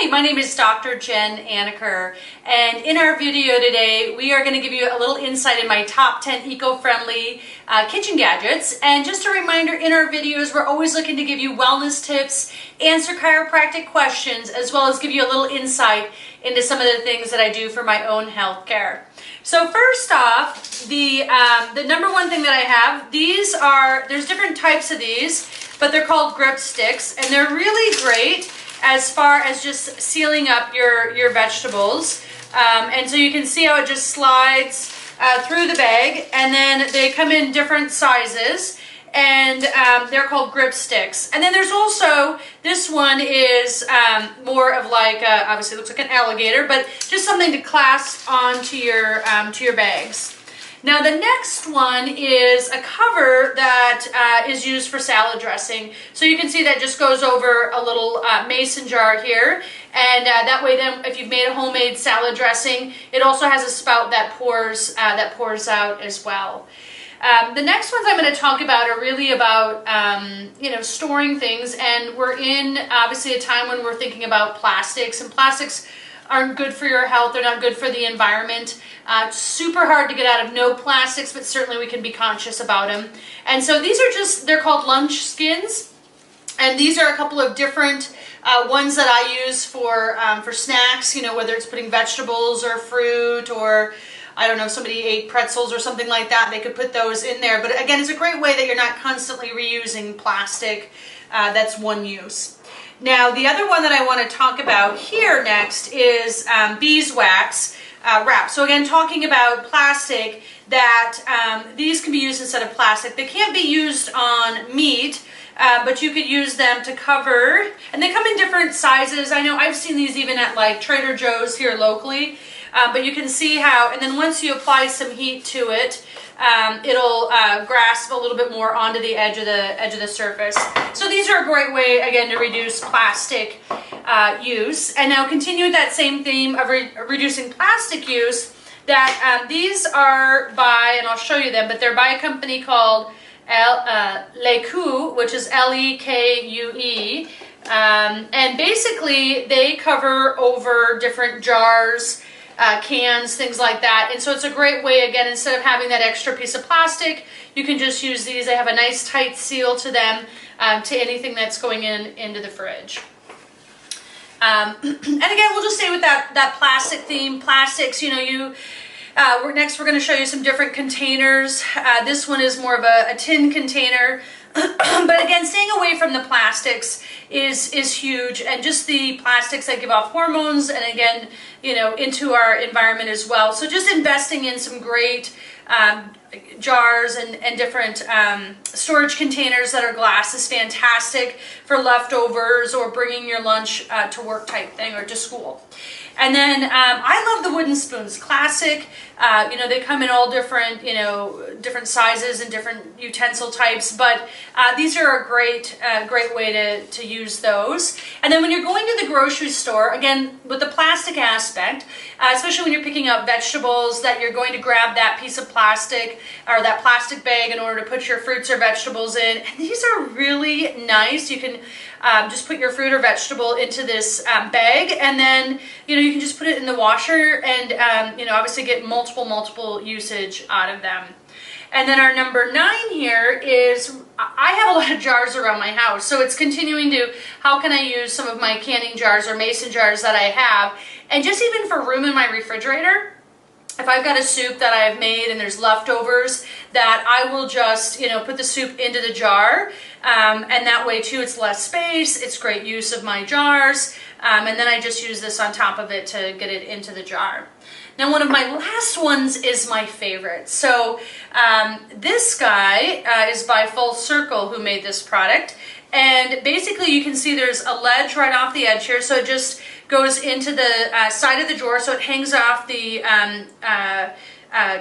Hi, my name is Dr. Jen Anaker, and in our video today we are going to give you a little insight in my top 10 eco-friendly kitchen gadgets. And just a reminder, in our videos we're always looking to give you wellness tips, answer chiropractic questions, as well as give you a little insight into some of the things that I do for my own health care. So first off, the number one thing that I have, there's different types of these, but they're called grip sticks, and they're really great as far as just sealing up your vegetables. And so you can see how it just slides through the bag, and then they come in different sizes, and they're called grip sticks. And then there's also, this one is more of like, obviously it looks like an alligator, but just something to clasp onto your bags. Now the next one is a cover that is used for salad dressing. So you can see that just goes over a little mason jar here, and that way then if you've made a homemade salad dressing, it also has a spout that pours out as well. The next ones I'm going to talk about are really about storing things, and we're in obviously a time when we're thinking about plastics, and plastics aren't good for your health. They're not good for the environment. It's super hard to get out of no plastics, but certainly we can be conscious about them. And so these are they're called lunch skins, and these are a couple of different ones that I use for snacks, whether it's putting vegetables or fruit, or I don't know, somebody ate pretzels or something like that, they could put those in there. But again, it's a great way that you're not constantly reusing plastic that's one use. Now, the other one that I want to talk about here next is beeswax wrap. So again, talking about plastic, that these can be used instead of plastic. They can't be used on meat, but you could use them to cover, and they come in different sizes. I know I've seen these even at like Trader Joe's here locally, but you can see how, and then once you apply some heat to it, it'll grasp a little bit more onto the edge of the surface. So these are a great way, again, to reduce plastic use. And now continue with that same theme of reducing plastic use, that these are by, and I'll show you them, but they're by a company called Lekue, which is L-E-K-U-E. And basically they cover over different jars, cans, things like that. And so it's a great way, again, instead of having that extra piece of plastic, you can just use these. They have a nice tight seal to them, to anything that's going into the fridge. And again, we'll just stay with that plastic theme. Plastics, next we're going to show you some different containers. This one is more of a tin container. But again, staying away from the plastics is huge, and just the plastics that give off hormones, and again, into our environment as well. So just investing in some great jars and different storage containers that are glass is fantastic for leftovers or bringing your lunch to work type thing, or to school. And then I love the wooden spoons, classic. They come in all different, different sizes and different utensil types, but these are a great way to use those. And then when you're going to the grocery store, again, with the plastic aspect, especially when you're picking up vegetables, that you're going to grab that piece of plastic or that plastic bag in order to put your fruits or vegetables in. And these are really nice. You can just put your fruit or vegetable into this bag, and then you can just put it in the washer, and obviously get multiple usage out of them. And then our number 9 here is, I have a lot of jars around my house, so it's continuing to, how can I use some of my canning jars or mason jars that I have, and just even for room in my refrigerator. If I've got a soup that I've made and there's leftovers, that I will just, put the soup into the jar, and that way too it's less space, it's great use of my jars, and then I just use this on top of it to get it into the jar. Now one of my last ones is my favorite. So this guy is by Full Circle, who made this product, and basically you can see there's a ledge right off the edge here, so it just goes into the side of the drawer, so it hangs off the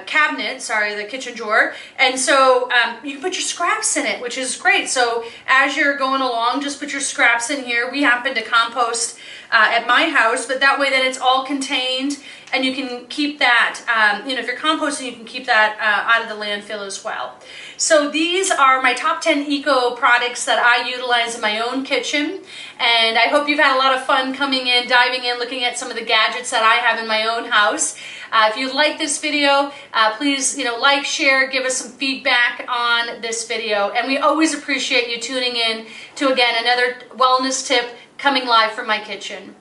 cabinet, the kitchen drawer, and so you can put your scraps in it, which is great. So as you're going along, just put your scraps in here. We happen to compost at my house, but that way then it's all contained, and you can keep that, if you're composting, you can keep that out of the landfill as well. So these are my top 10 eco products that I utilize in my own kitchen, and I hope you've had a lot of fun coming in, diving in, looking at some of the gadgets that I have in my own house. If you like this video, please like, share, give us some feedback on this video, and we always appreciate you tuning in to, again, another wellness tip coming live from my kitchen.